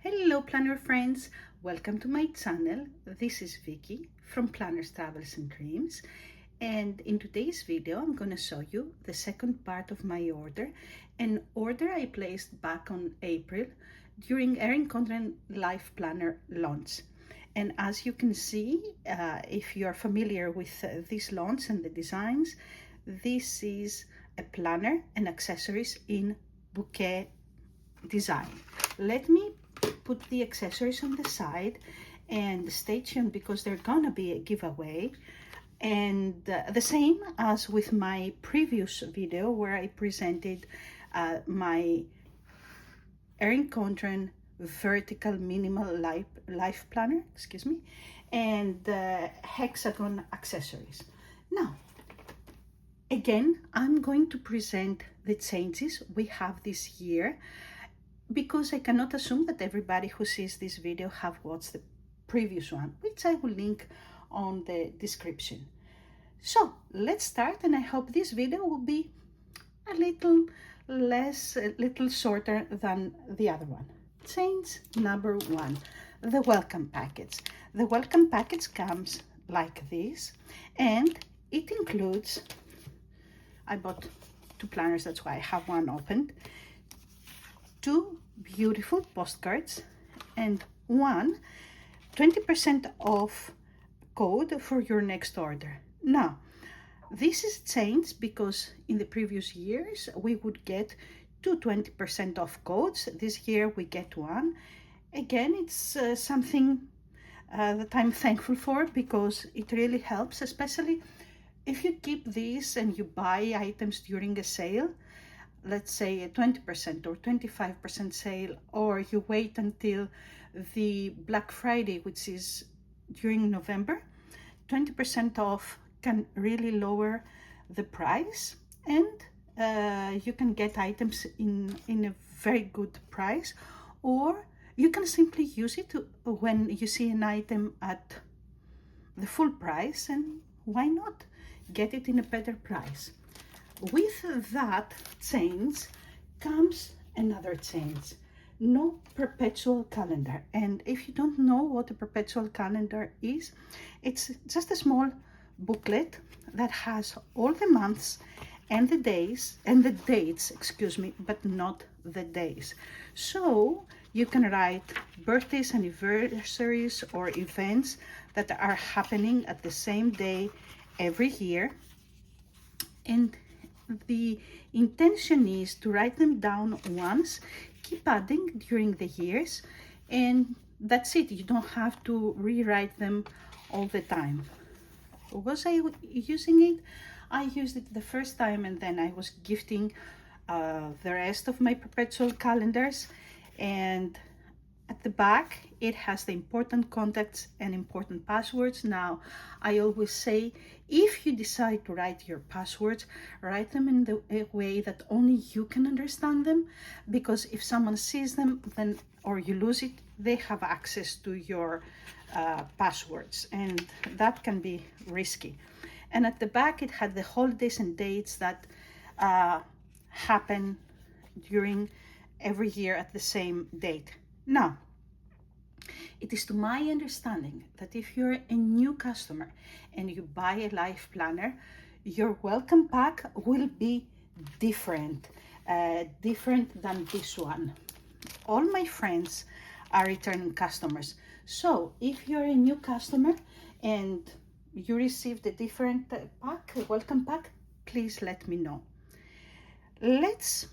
Hello planner friends, welcome to my channel. This is Vicky from Planners, Travels and Dreams, and in today's video I'm going to show you the second part of my order, an order I placed back on April during Erin Condren Life Planner launch. And as you can see, if you're familiar with this launch and the designs, this is a planner and accessories in bouquet design. Let me put the accessories on the side and stay tuned because they're gonna be a giveaway, and the same as with my previous video where I presented my Erin Condren vertical minimal life planner, and hexagon accessories. Now again, I'm going to present the changes we have this year, because I cannot assume that everybody who sees this video have watched the previous one, which I will link on the description. So let's start, and I hope this video will be a little shorter than the other one. Change number one, the welcome package. The welcome package comes like this, and it includes, I bought two planners, that's why I have one opened, two beautiful postcards, and one 20% off code for your next order. Now, this is changed because in the previous years we would get two 20% off codes. This year we get one. Again, it's something that I'm thankful for, because it really helps, especially if you keep these and you buy items during a sale, let's say a 20% or 25% sale, or you wait until the Black Friday, which is during November, 20% off can really lower the price, and you can get items in a very good price, or you can simply use it when you see an item at the full price, and why not get it in a better price. With that change comes another change: no perpetual calendar. And if you don't know what a perpetual calendar is, it's just a small booklet that has all the months and the days and the dates, but not the days. So you can write birthdays, anniversaries, or events that are happening at the same day every year, and the intention is to write them down once, keep adding during the years, and that's it. You don't have to rewrite them all the time. Was I using it? I used it the first time, and then I was gifting the rest of my perpetual calendars. And at the back it has the important contacts and important passwords. Now, I always say, if you decide to write your passwords, write them in a way that only you can understand them, because if someone sees them, then, or you lose it, they have access to your passwords, and that can be risky. And at the back it had the holidays and dates that happen during every year at the same date. Now, it is to my understanding that if you're a new customer and you buy a life planner, your welcome pack will be different than this one. All my friends are returning customers. So if you're a new customer and you received a different pack, a welcome pack, please let me know. Let's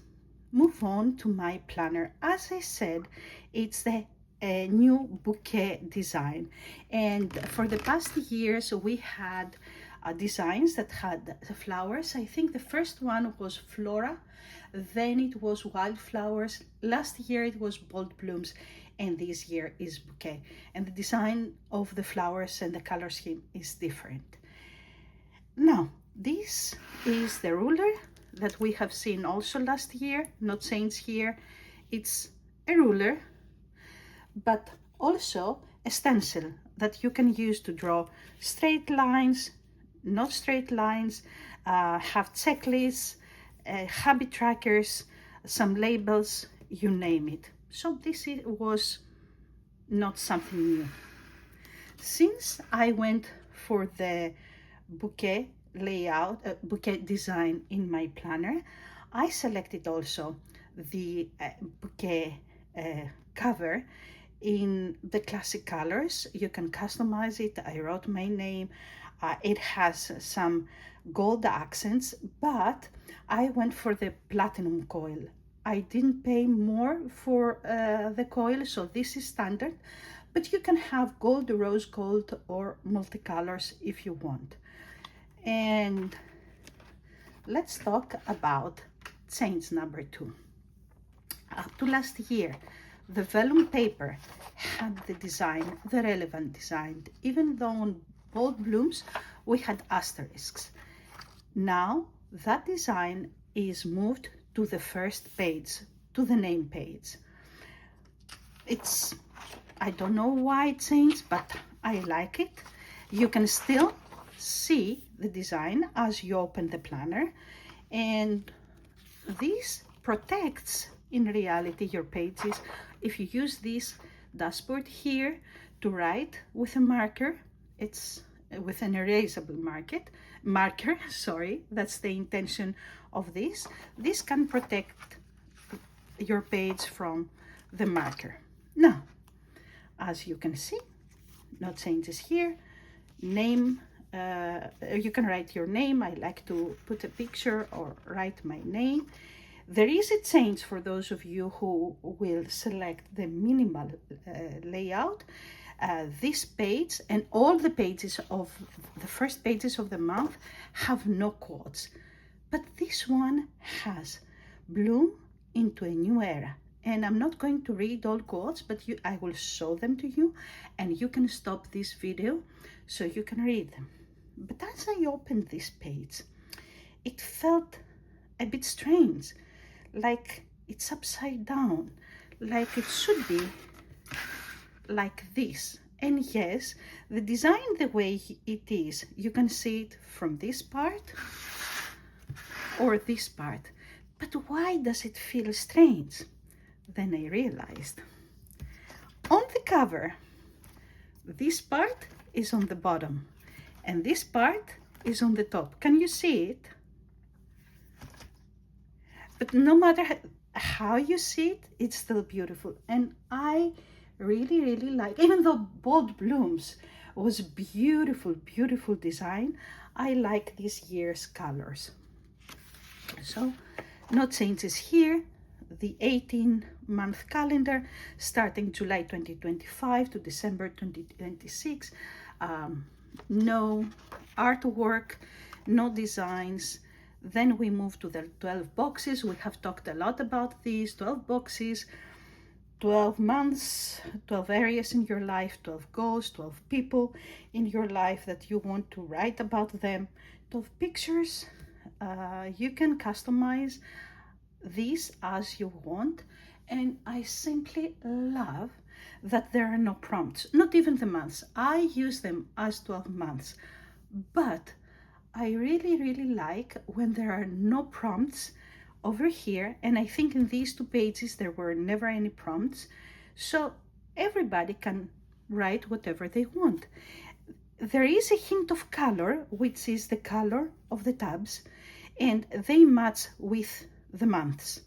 move on to my planner. As I said, it's the new bouquet design, and for the past years we had designs that had the flowers. I think the first one was flora, then it was wildflowers, last year it was bold blooms, and this year is bouquet, and the design of the flowers and the color scheme is different. Now, this is the ruler that we have seen also last year, not changed here. It's a ruler, but also a stencil that you can use to draw straight lines, not straight lines, have checklists, habit trackers, some labels, you name it. So this was not something new. Since I went for the bouquet layout, bouquet design in my planner, I selected also the bouquet cover in the classic colors. You can customize it. I wrote my name. It has some gold accents, but I went for the platinum coil. I didn't pay more for the coil, so this is standard, but you can have gold, rose gold, or multicolors if you want. And let's talk about change number 2. Up to last year, the vellum paper had the design, the relevant design, even though on bold blooms we had asterisks. Now that design is moved to the first page, to the name page. I don't know why it changed, but I like it. You can still see the design as you open the planner, and this protects in reality your pages. If you use this dashboard here to write with a marker, it's with an erasable marker, sorry, that's the intention of this. This can protect your page from the marker. Now, as you can see, no changes here. Name, you can write your name. I like to put a picture or write my name. There is a change for those of you who will select the minimal layout. This page and all the pages of the first pages of the month have no quotes, but this one has bloom into a new era. And I'm not going to read all quotes, but I will show them to you, and you can stop this video so you can read them. But as I opened this page, it felt a bit strange, like it's upside down, like it should be like this. And yes, the design the way it is, you can see it from this part or this part. But why does it feel strange? Then I realized on the cover, this part is on the bottom and this part is on the top. Can you see it? But no matter how you see it, it's still beautiful. And I really like, even though bold blooms was beautiful design, I like this year's colors. So no changes here. The 18-month calendar starting July 2025 to December 2026. No artwork, no designs. Then we move to the 12 boxes. We have talked a lot about these 12 boxes, 12 months, 12 areas in your life, 12 goals, 12 people in your life that you want to write about them, 12 pictures. You can customize these as you want, and I simply love that there are no prompts, not even the months. I use them as 12 months, but I really like when there are no prompts over here, and I think in these 2 pages there were never any prompts, so everybody can write whatever they want. There is a hint of color, which is the color of the tabs, and they match with the months,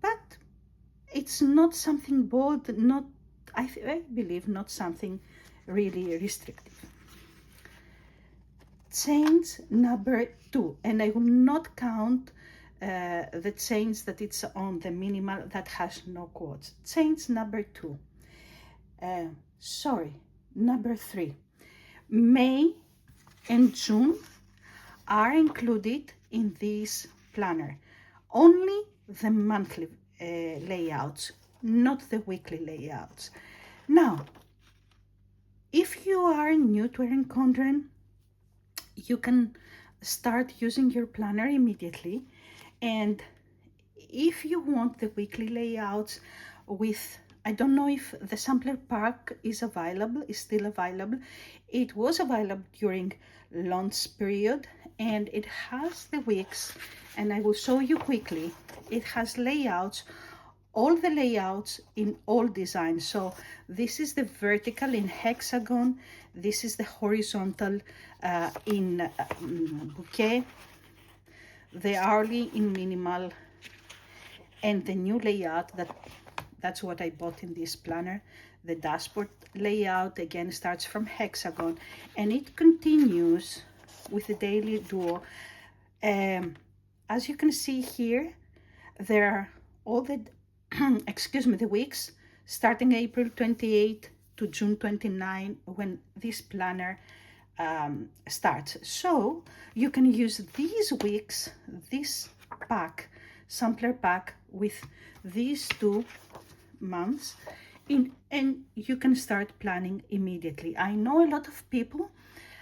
but it's not something bold, not I believe not something really restrictive. Change number 2, and I will not count the change that it's on the minimal that has no quotes. Change number 2, number 3. May and June are included in this planner. Only the monthly layouts, not the weekly layouts. Now, if you are new to Erin Condren, you can start using your planner immediately. And if you want the weekly layouts with, I don't know if the sampler pack is still available. It was available during launch period, and it has the weeks, and I will show you quickly. It has layouts all the layouts in all designs. So this is the vertical in hexagon, this is the horizontal in bouquet, the hourly in minimal, and the new layout, that's what I bought in this planner. The dashboard layout again starts from hexagon, and it continues with the daily duo. As you can see here, there are all the excuse me, the weeks starting April 28 to June 29 when this planner starts. So you can use these weeks, this pack, sampler pack, with these 2 months and you can start planning immediately. I know a lot of people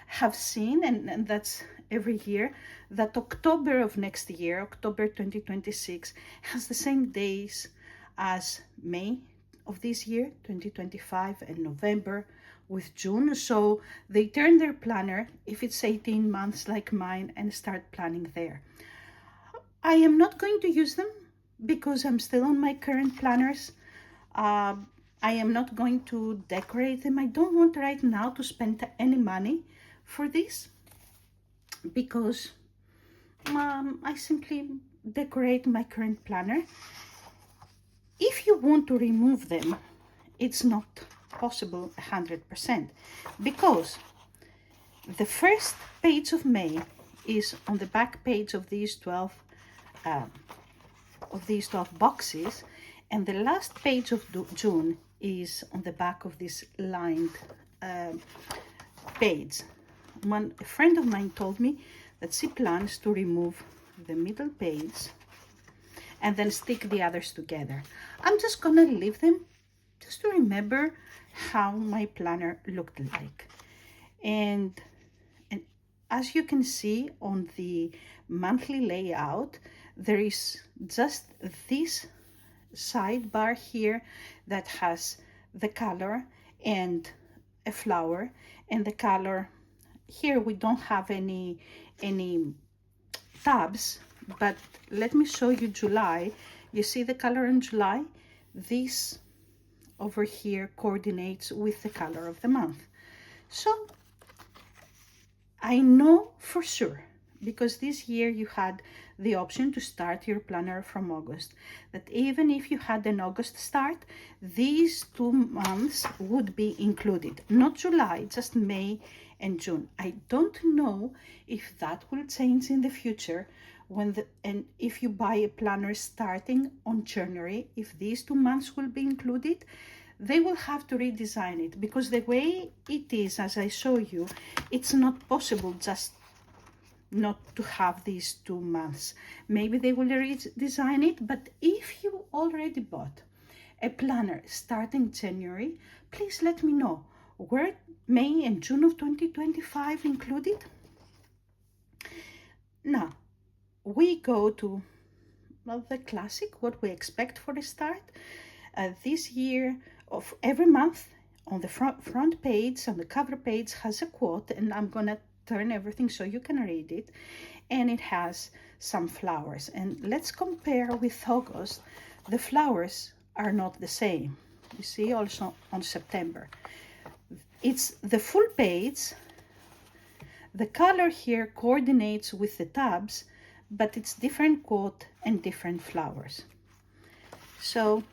have seen, and that's every year, that October of next year, October 2026, has the same days as May of this year, 2025, and November with June. So they turn their planner, if it's 18 months like mine, and start planning there. I am not going to use them because I'm still on my current planners. I am not going to decorate them. I don't want right now to spend any money for this because I simply decorate my current planner. If you want to remove them, it's not possible 100% because the first page of May is on the back page of these 12 boxes, and the last page of June is on the back of this lined page. A friend of mine told me that she plans to remove the middle page and then stick the others together. I'm just gonna leave them just to remember how my planner looked like. And as you can see on the monthly layout, there is just this sidebar here that has the color and a flower, and the color here we don't have any tabs, but let me show you July. You see the color in July? This over here coordinates with the color of the month. So I know for sure, because this year you had the option to start your planner from August, that even if you had an August start, these 2 months would be included, not July, just May and June. I don't know if that will change in the future and if you buy a planner starting on January, if these 2 months will be included. They will have to redesign it because the way it is, as I show you, it's not possible just not to have these 2 months. Maybe they will redesign it, but if you already bought a planner starting January, please let me know. Were May and June of 2025 included? Now, we go to the classic, what we expect for the start. This year, of every month, on the front page, on the cover page, has a quote, and I'm gonna turn everything so you can read it, and it has some flowers. And let's compare with August. The flowers are not the same. You see also on September. It's the full page. The color here coordinates with the tabs, but it's different quote and different flowers. So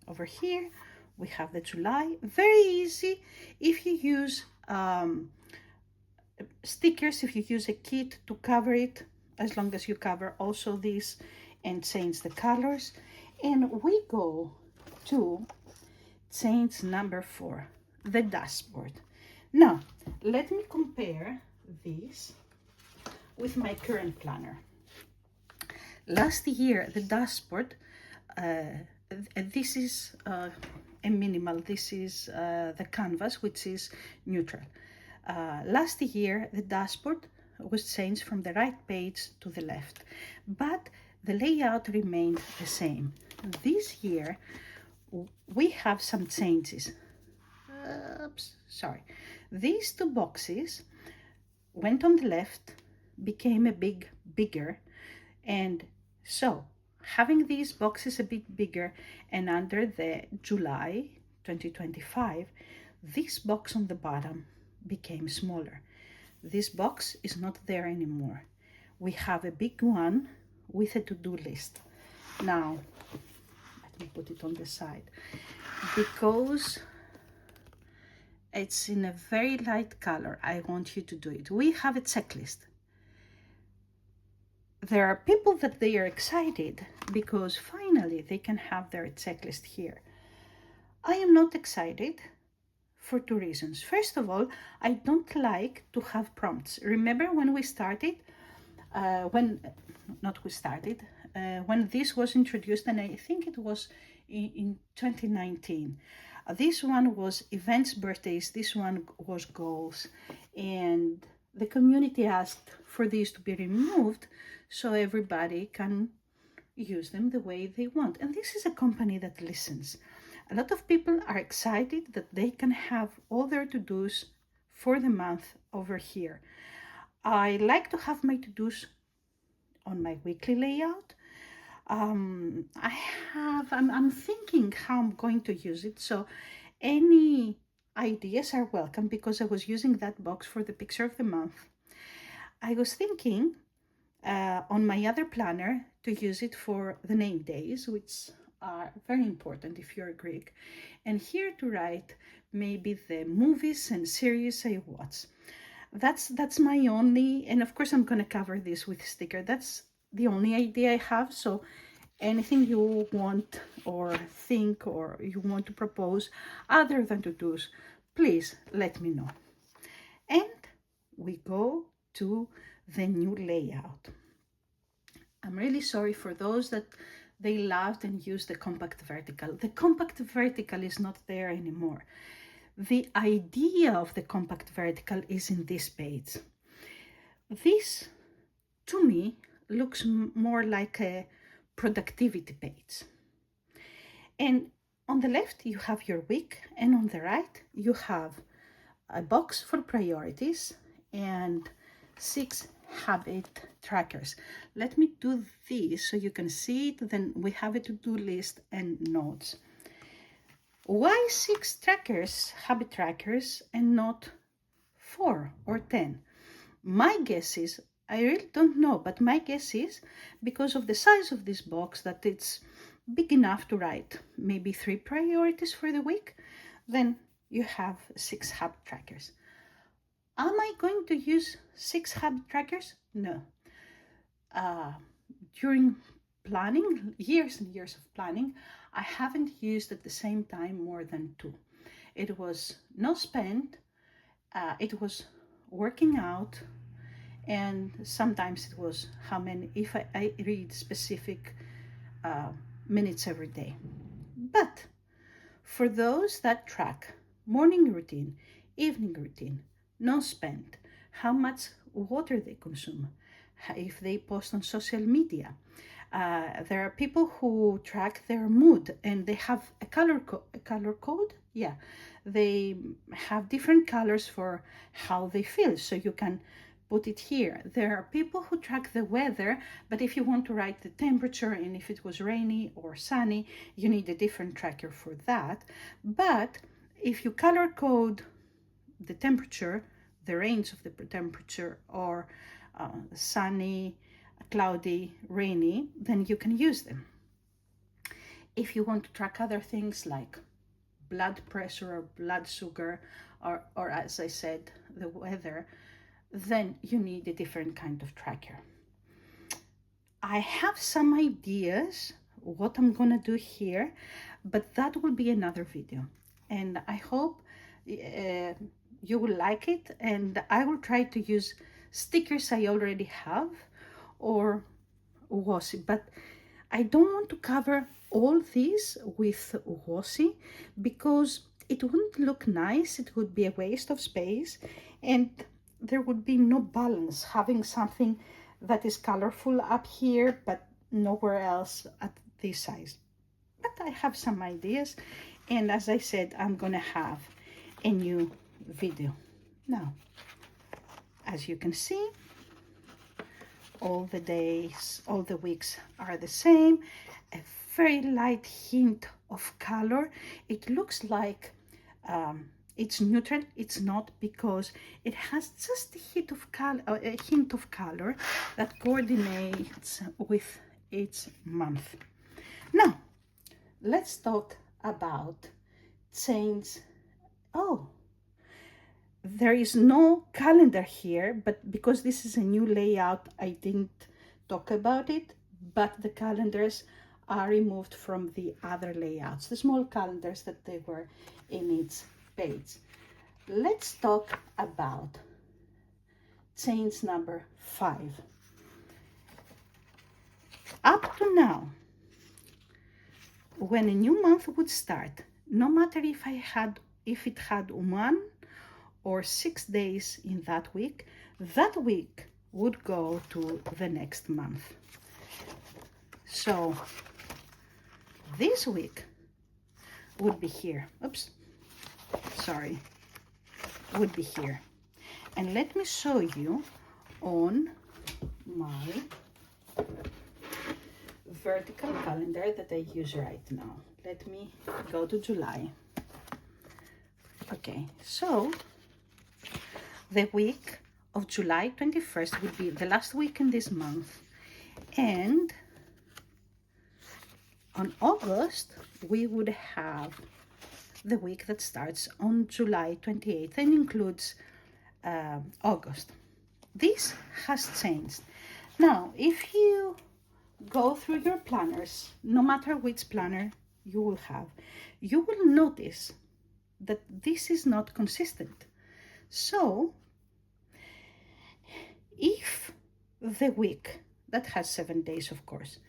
over here we have the July. Very easy if you use stickers, if you use a kit to cover it, as long as you cover also this and change the colors. And we go to change number 4, the dashboard. Now let me compare this with my current planner. Last year the dashboard, this is a minimal, this is the canvas, which is neutral. Last year the dashboard was changed from the right page to the left, but the layout remained the same. This year we have some changes. Oops, sorry. These 2 boxes went on the left, became a bigger, and so having these boxes a bit bigger and under the July 2025, this box on the bottom became smaller. This box is not there anymore. We have a big one with a to-do list. Now, let me put it on the side. Because it's in a very light color, I want you to do it. We have a checklist. There are people that they are excited because finally they can have their checklist here. I am not excited for two reasons. First of all, I don't like to have prompts. Remember when we started, when this was introduced, and I think it was in 2019. This one was events, birthdays, this one was goals, and the community asked for these to be removed so everybody can use them the way they want. And this is a company that listens. A lot of people are excited that they can have all their to-dos for the month over here. I like to have my to-dos on my weekly layout. I'm thinking how I'm going to use it. So any ideas are welcome because I was using that box for the picture of the month. I was thinking on my other planner to use it for the name days, which are very important if you're Greek, and here to write maybe the movies and series I watch. That's my only, and of course I'm going to cover this with sticker. That's the only idea I have. So anything you want or think or you want to propose other than to-dos, please let me know. And we go to the new layout. I'm really sorry for those that they loved and used the compact vertical. The compact vertical is not there anymore. The idea of the compact vertical is in this page. This, to me, looks more like a productivity page. And on the left, you have your week, and on the right, you have a box for priorities and 6 habit trackers. Let me do this so you can see it. Then we have a to-do list and notes. Why 6 trackers, habit trackers, and not 4 or 10? My guess is, I really don't know, but my guess is because of the size of this box that it's big enough to write maybe 3 priorities for the week. Then you have 6 habit trackers. Am I going to use 6 habit trackers? No. During planning, years and years of planning, I haven't used at the same time more than 2. It was no spend, it was working out, and sometimes it was how many, if I read specific minutes every day. But for those that track morning routine, evening routine, no spend, how much water they consume, if they post on social media. There are people who track their mood and they have a color code. Yeah, they have different colors for how they feel, so you can put it here. There are people who track the weather, but if you want to write the temperature and if it was rainy or sunny, you need a different tracker for that. But if you color code the temperature, the range of the temperature, or sunny, cloudy, rainy, then you can use them. If you want to track other things like blood pressure or blood sugar, or as I said, the weather, then you need a different kind of tracker. I have some ideas what I'm gonna do here, but that will be another video. And I hope you will like it, and I will try to use stickers I already have or washi, but I don't want to cover all these with washi because it wouldn't look nice. It would be a waste of space, and there would be no balance having something that is colorful up here but nowhere else at this size. But I have some ideas, and as I said, I'm gonna have a new video. Now, as you can see, all the days, all the weeks are the same. A very light hint of color. It looks like it's neutral. It's not, because it has just a hint of color that coordinates with its month. Now, let's talk about change. Oh, there is no calendar here, but because this is a new layout, I didn't talk about it, but the calendars are removed from the other layouts, the small calendars that they were in its page. Let's talk about change number 5. Up to now, when a new month would start, no matter if it had 1 or 6 days in that week would go to the next month. So this week would be here. Oops, sorry, would be here. And let me show you on my vertical calendar that I use right now. Let me go to July. Okay, so the week of July 21st would be the last week in this month, and on August we would have the week that starts on July 28th and includes August. This has changed. Now, if you go through your planners, no matter which planner you will have, you will notice that this is not consistent. So if the week that has 7 days, of course,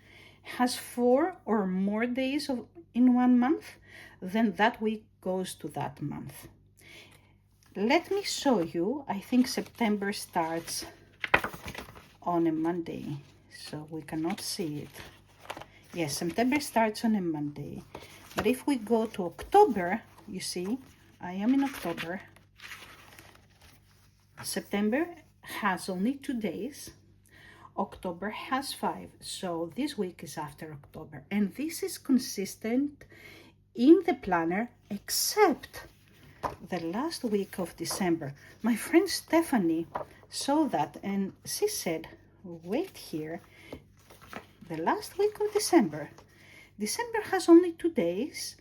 has 4 or more days in 1 month, then that week goes to that month. Let me show you. I think September starts on a Monday, so we cannot see it. Yes, September starts on a Monday. But if we go to October, you see, I am in October. September has only 2 days. October has 5. So this week is after October. And this is consistent in the planner, except the last week of December. My friend Stephanie saw that and she said, wait here, the last week of December. December has only 2 days.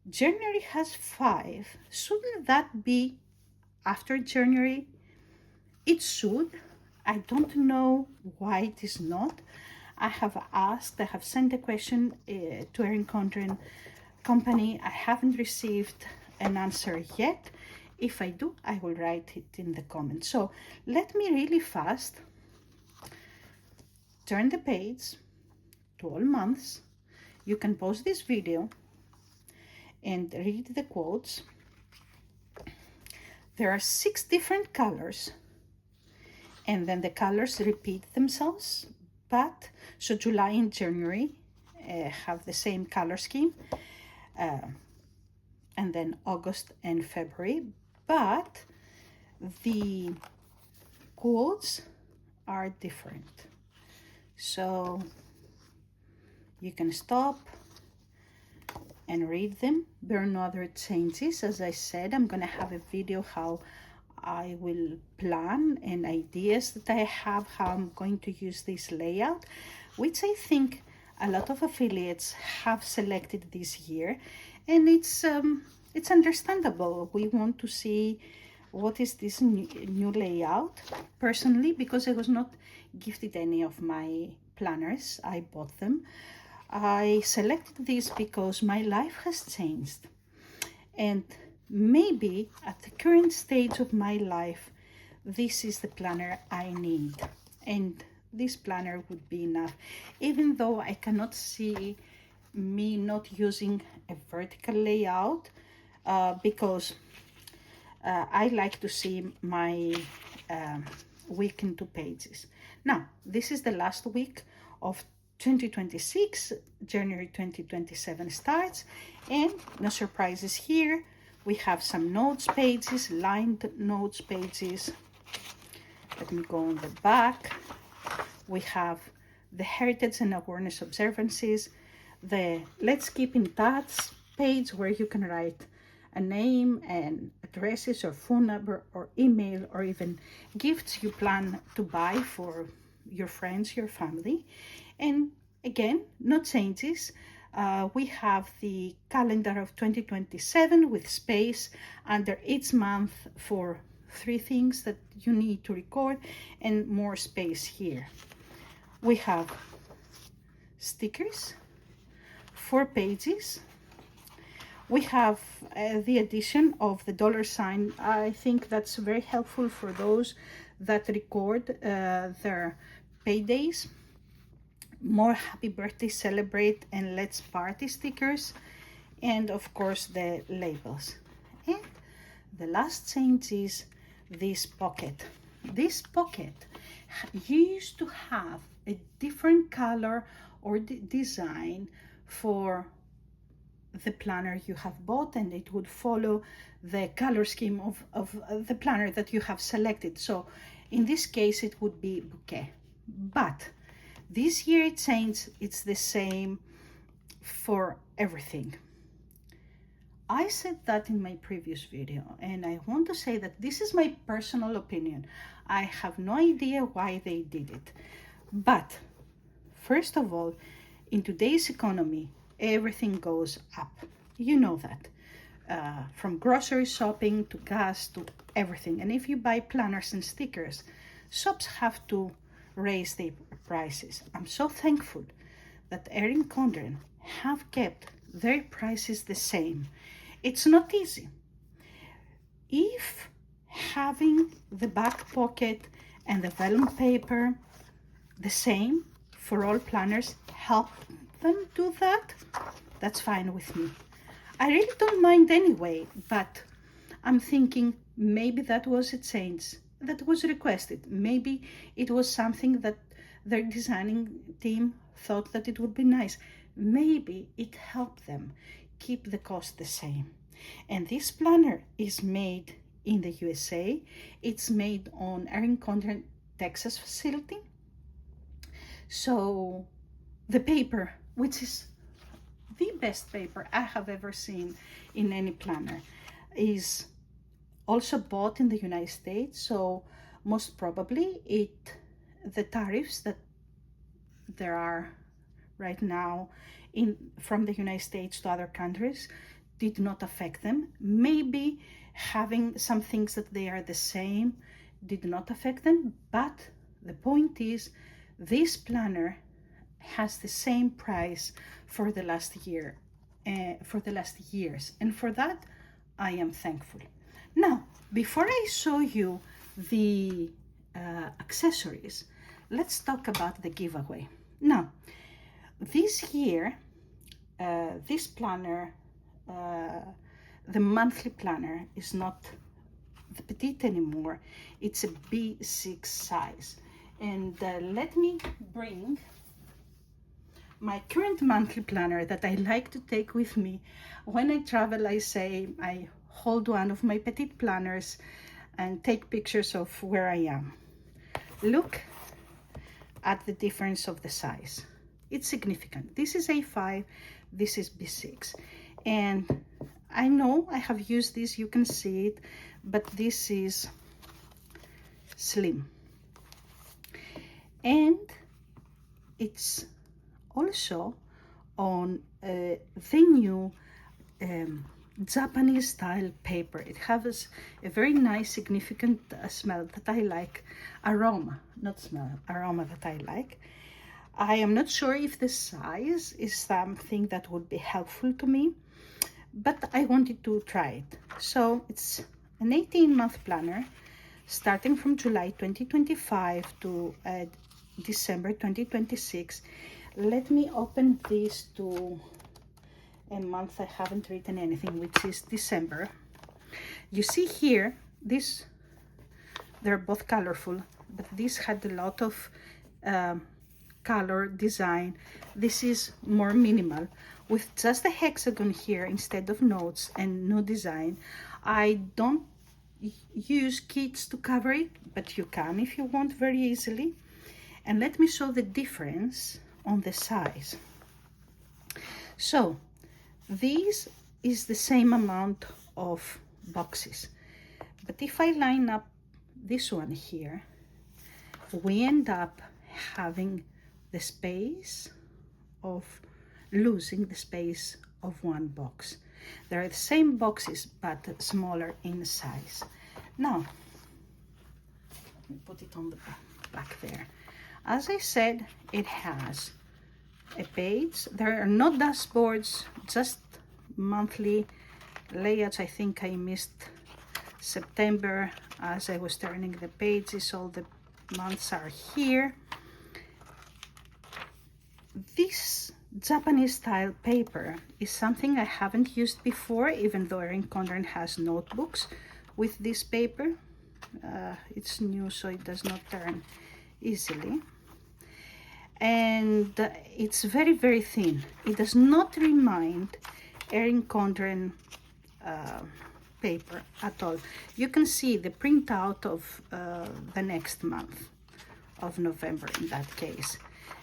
January has 5. Shouldn't that be after January? It should. I don't know why it is not. I have sent a question to Erin Condren company. I haven't received an answer yet. If I do, I will write it in the comments. So let me really fast turn the page to all months. You can pause this video and read the quotes. There are 6 different colors, and then the colors repeat themselves. But so July and January have the same color scheme, and then August and February, but the quotes are different. So you can stop and read them. There are no other changes. As I said, I'm gonna have a video how I will plan and ideas that I have, how I'm going to use this layout, which I think a lot of affiliates have selected this year, and it's understandable. We want to see what is this new layout. Personally, because I was not gifted any of my planners, I bought them. I selected this because my life has changed, and maybe at the current stage of my life, this is the planner I need, and this planner would be enough, even though I cannot see me not using a vertical layout, because I like to see my week in 2 pages. Now, this is the last week of 2026. January 2027 starts, and no surprises here. We have some notes pages, lined notes pages. Let me go on the back. We have the Heritage and Awareness Observances, the Let's Keep in Touch page where you can write a name and addresses or phone number or email or even gifts you plan to buy for your friends, your family. And again, no changes. We have the calendar of 2027 with space under each month for 3 things that you need to record and more space here. We have stickers, 4 pages. We have the addition of the $sign. I think that's very helpful for those that record their paydays. More happy birthday, celebrate, and let's party stickers. And of course the labels. And the last change is this pocket. This pocket used to have a different color or design for the planner you have bought, and it would follow the color scheme of the planner that you have selected. So in this case it would be bouquet, but this year it changed. It's the same for everything. I said that in my previous video, and I want to say that this is my personal opinion. I have no idea why they did it, but first of all, in today's economy everything goes up. You know that. From grocery shopping to gas to everything. And if you buy planners and stickers, shops have to raise their prices. I'm so thankful that Erin Condren have kept their prices the same. It's not easy. If having the back pocket and the vellum paper the same for all planners help them do that, that's fine with me. I really don't mind anyway, but I'm thinking maybe that was a change that was requested. Maybe it was something that their designing team thought that it would be nice. Maybe it helped them keep the cost the same. And this planner is made in the USA. It's made on Erin Condren, Texas facility. So the paper, which is the best paper I have ever seen in any planner, is also bought in the United States. So most probably the tariffs that there are right now from the United States to other countries did not affect them. Maybe having some things that they are the same did not affect them, but the point is this planner has the same price for the last year, for the last years, and for that I am thankful. Now, before I show you the accessories, let's talk about the giveaway. Now, this year, this planner, the monthly planner, is not the petite anymore. It's a B6 size. And let me bring my current monthly planner that I like to take with me. When I travel, I say I hold one of my petite planners and take pictures of where I am. Look at the difference of the size. It's significant. This is A5, this is B6. And I know I have used this, you can see it, but this is slim. And it's also on the new Japanese style paper. It has a very nice, significant smell that I like. Aroma, not smell, aroma that I like. I am not sure if the size is something that would be helpful to me, but I wanted to try it. So it's an 18-month planner starting from July 2025 to December 2026. Let me open this to a month I haven't written anything, which is December. You see here, they're both colorful, but this had a lot of color design. This is more minimal with just a hexagon here instead of notes and no design. I don't use kits to cover it, but you can if you want, very easily. And let me show the difference on the size. So this is the same amount of boxes, but if I line up this one here, we end up having the space of losing the space of one box. They're the same boxes but smaller in size. Now let me put it on the back there. As I said, it has a page. There are no dashboards, just monthly layouts. I think I missed September as I was turning the pages. All the months are here. This Japanese style paper is something I haven't used before, even though Erin Condren has notebooks with this paper. It's new, so it does not turn easily. And it's very, very thin. It does not remind Erin Condren paper at all. You can see the printout of the next month of November in that case.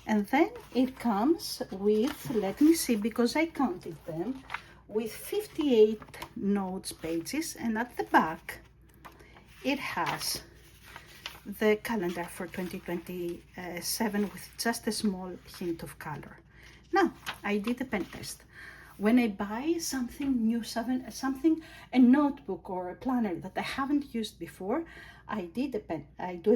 And then it comes with, let me see, because I counted them, with 58 notes pages, and at the back it has the calendar for 2027 with just a small hint of color. Now, I did a pen test. When I buy something new, a notebook or a planner that I haven't used before, I do a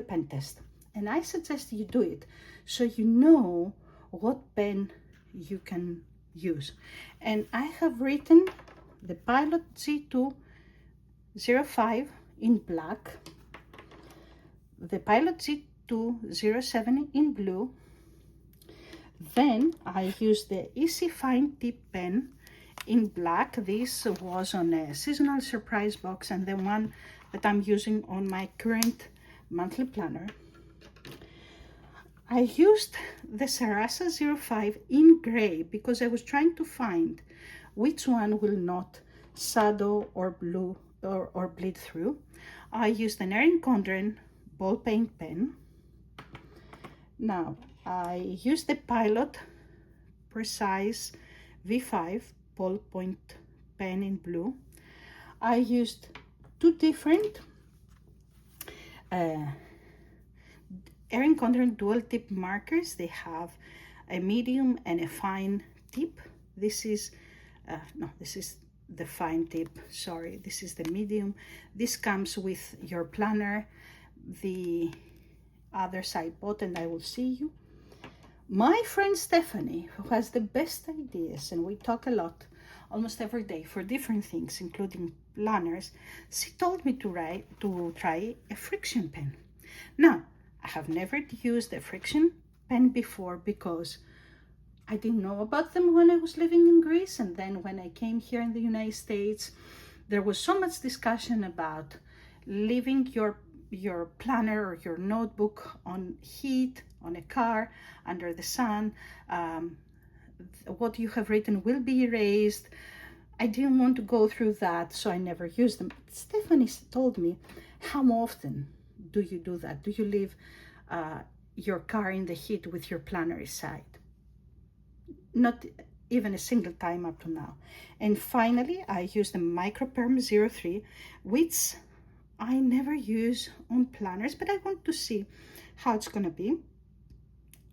pen test. And I suggest you do it so you know what pen you can use. And I have written the Pilot G205 in black, the Pilot G207 in blue. Then I used the Easy Fine Tip pen in black. This was on a seasonal surprise box and the one that I'm using on my current monthly planner. I used the Sarasa 05 in gray because I was trying to find which one will not shadow or blue or bleed through. I used an Erin Condren ballpoint pen. Now I used the Pilot Precise V5 ballpoint pen in blue. I used two different Erin Condren dual tip markers. They have a medium and a fine tip. This is this is the fine tip, sorry, this is the medium. This comes with your planner. The other side bought, and I will see you. My friend Stephanie, who has the best ideas, and we talk a lot almost every day for different things including planners, she told me to try a friction pen. Now I have never used a friction pen before because I didn't know about them when I was living in Greece, and then when I came here in the United States, there was so much discussion about leaving your planner or your notebook on heat, on a car, under the sun. What you have written will be erased. I didn't want to go through that, so I never used them. Stephanie told me, how often do you do that? Do you leave your car in the heat with your planner aside? Not even a single time up to now. And finally, I used the Microperm 03, which I never use on planners, but I want to see how it's gonna be.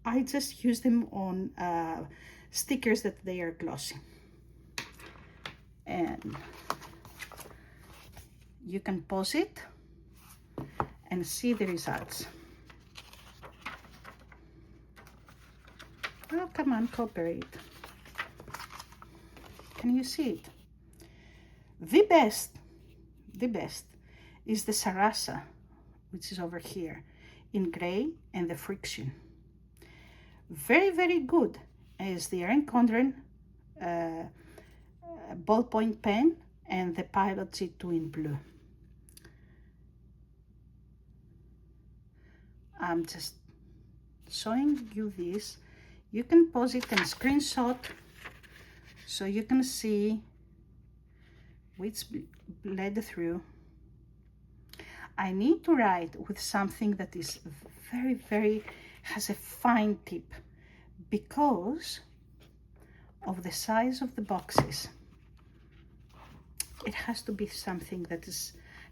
I just use them on stickers that they are glossy. And you can pause it and see the results. Oh, come on, cooperate. Can you see it? The best is the Sarasa, which is over here in gray, and the friction. Very, very good is the Erin Condren ballpoint pen and the Pilot G2 in blue. I'm just showing you this. You can pause it and screenshot so you can see which bled through. I need to write with something that is very, very has a fine tip because of the size of the boxes. It has to be something that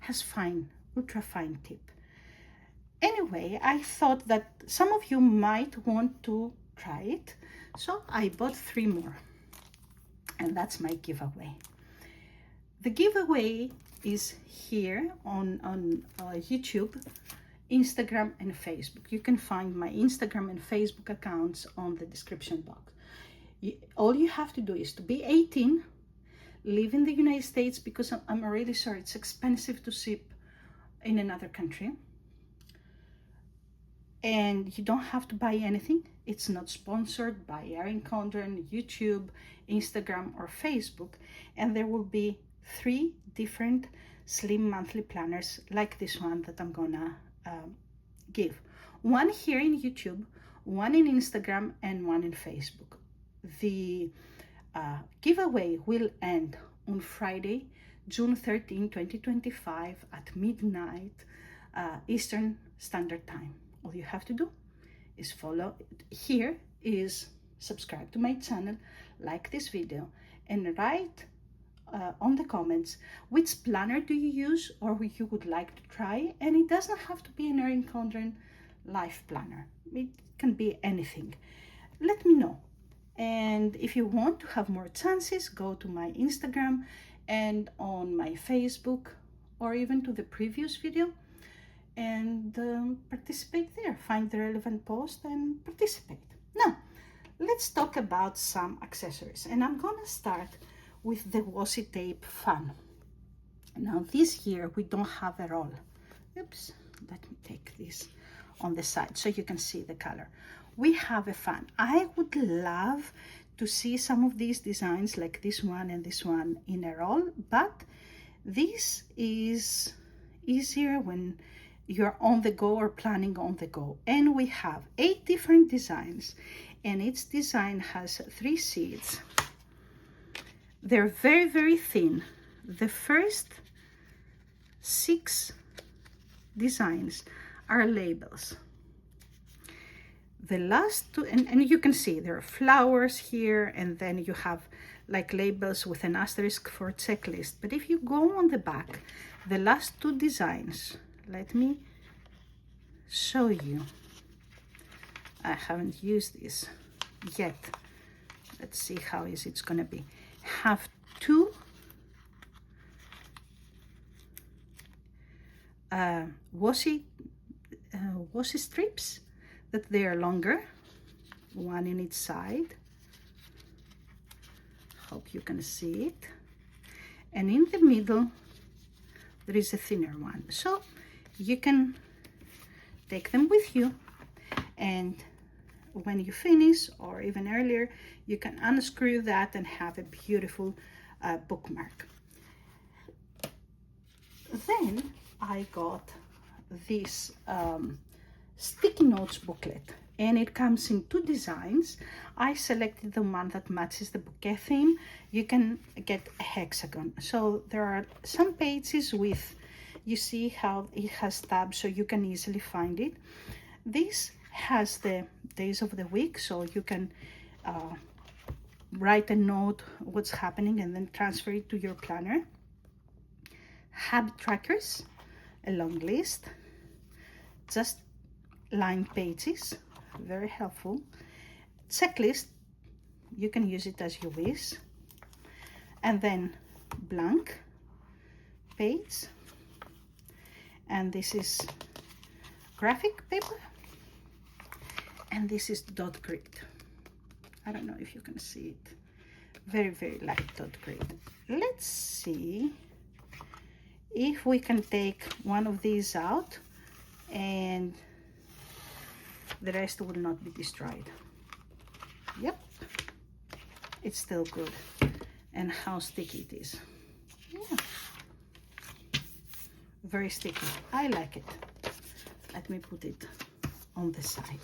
has fine, ultra fine tip. Anyway, I thought that some of you might want to try it, so I bought 3 more, and that's my giveaway. The giveaway is here on YouTube, Instagram, and Facebook. You can find my Instagram and Facebook accounts on the description box. All you have to do is to be 18, live in the United States, because I'm really sorry, it's expensive to ship in another country. And you don't have to buy anything. It's not sponsored by Erin Condren, YouTube, Instagram, or Facebook. And there will be 3 different slim monthly planners like this one that I'm gonna give. One here in YouTube, one in Instagram, and one in Facebook. The giveaway will end on Friday, June 13, 2025 at midnight Eastern Standard Time. All you have to do is follow. Here is subscribe to my channel, like this video, and write on the comments which planner do you use or which you would like to try. And it doesn't have to be an Erin Condren life planner. It can be anything. Let me know. And if you want to have more chances, go to my Instagram and on my Facebook, or even to the previous video, and participate there. Find the relevant post and participate. Now, let's talk about some accessories. And I'm gonna start with the washi tape fan. Now this here, we don't have a roll. Oops, let me take this on the side so you can see the color. We have a fan. I would love to see some of these designs like this one and this one in a roll, but this is easier when you're on the go or planning on the go. And we have 8 different designs, and each design has 3 seeds. They're very, very thin. The first 6 designs are labels. The last 2, and you can see there are flowers here, and then you have like labels with an asterisk for checklist. But if you go on the back, the last 2 designs, let me show you. I haven't used this yet. Let's see how is it's gonna be. Have 2 washi strips that they are longer, one in each side. Hope you can see it. And in the middle there is a thinner one, so you can take them with you, and when you finish, or even earlier, you can unscrew that and have a beautiful bookmark. Then I got this sticky notes booklet, and it comes in 2 designs. I selected the one that matches the bouquet theme. You can get a hexagon. So there are some pages with, you see how it has tabs so you can easily find it. This has the days of the week, so you can write a note what's happening and then transfer it to your planner. Habit trackers, a long list, just line pages, very helpful. Checklist, you can use it as you wish. And then blank page, and this is graphic paper, and this is dot grid. I don't know if you can see it. Very, very light dot grid. Let's see if we can take one of these out and the rest will not be destroyed. Yep, it's still good. And how sticky it is. Yeah, very sticky. I like it. Let me put it on the side.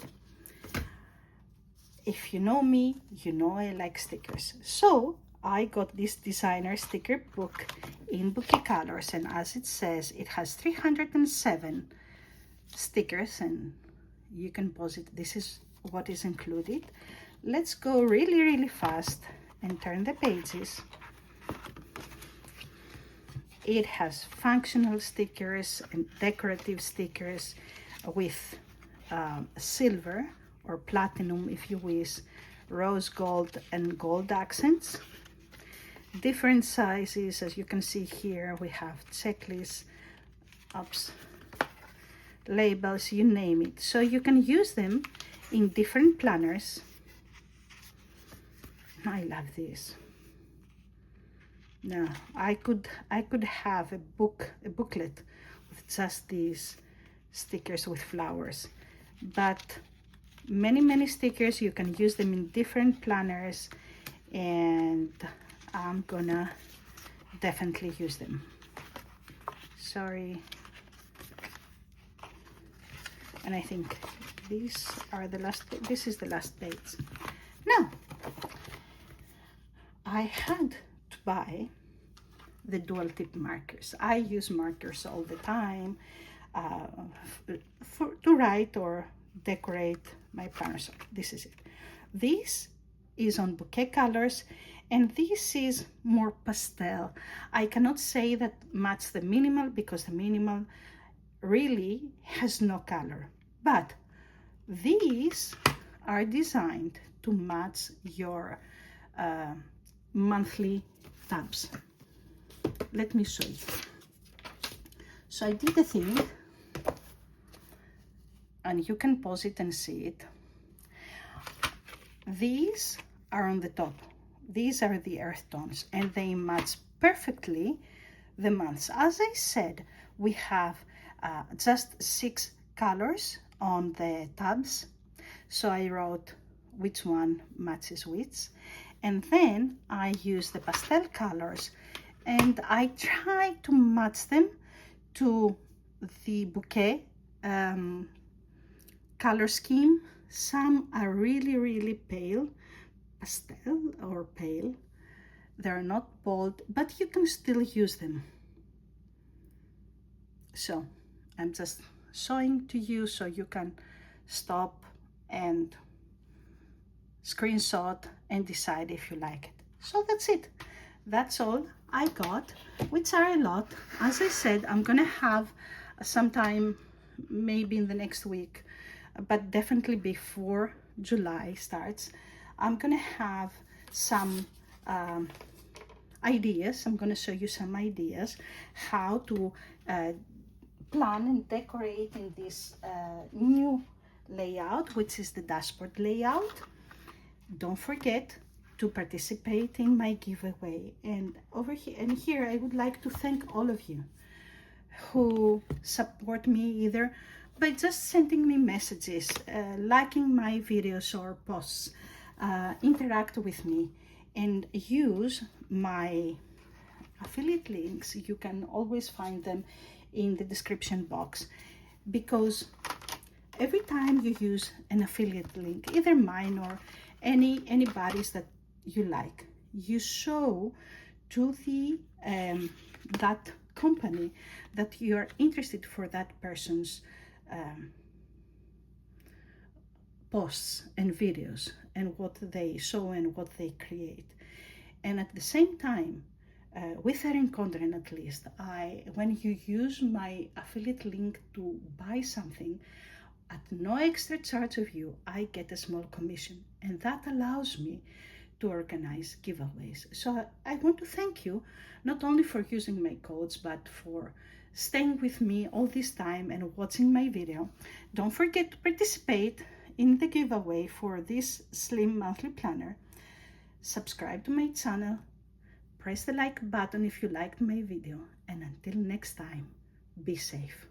If you know me, you know I like stickers. So I got this designer sticker book in bouquet colors, and as it says, it has 307 stickers, and you can pause it. This is what is included. Let's go really, really fast and turn the pages. It has functional stickers and decorative stickers with silver or platinum, if you wish, rose gold and gold accents. Different sizes, as you can see here. We have checklists, ups, labels, you name it. So you can use them in different planners. I love this. Now I could have a booklet with just these stickers with flowers, but many stickers, you can use them in different planners, and I'm gonna definitely use them. Sorry. And I think these are the last, this is the last page. Now, I had to buy the dual tip markers. I use markers all the time to write or decorate my planner. So this is it. This is on bouquet colors, and this is more pastel. I cannot say that match the minimal because the minimal really has no color, but these are designed to match your monthly tabs. Let me show you. So I did the thing, and you can pause it and see it. These are on the top. These are the earth tones, and they match perfectly the months. As I said, we have just 6 colors on the tabs, so I wrote which one matches which, and then I use the pastel colors and I try to match them to the bouquet color scheme. Some are really pale pastel or pale. They're not bold, but you can still use them. So I'm just showing to you so you can stop and screenshot and decide if you like it. So that's it. That's all I got, which are a lot. As I said, I'm gonna have sometime maybe in the next week, but definitely before July starts, I'm gonna have some ideas. I'm gonna show you some ideas how to plan and decorate in this new layout, which is the dashboard layout. Don't forget to participate in my giveaway. And over here and here, I would like to thank all of you who support me either by just sending me messages, liking my videos or posts, interact with me, and use my affiliate links. You can always find them in the description box, because every time you use an affiliate link, either mine or anybody's that you like, you show to the that company that you are interested for that person's posts and videos and what they show and what they create. And at the same time, with Erin Condren at least, when you use my affiliate link to buy something, at no extra charge of you, I get a small commission, and that allows me to organize giveaways. So I want to thank you, not only for using my codes, but for staying with me all this time and watching my video. Don't forget to participate in the giveaway for this slim monthly planner. Subscribe to my channel, press the like button if you liked my video, and until next time, be safe.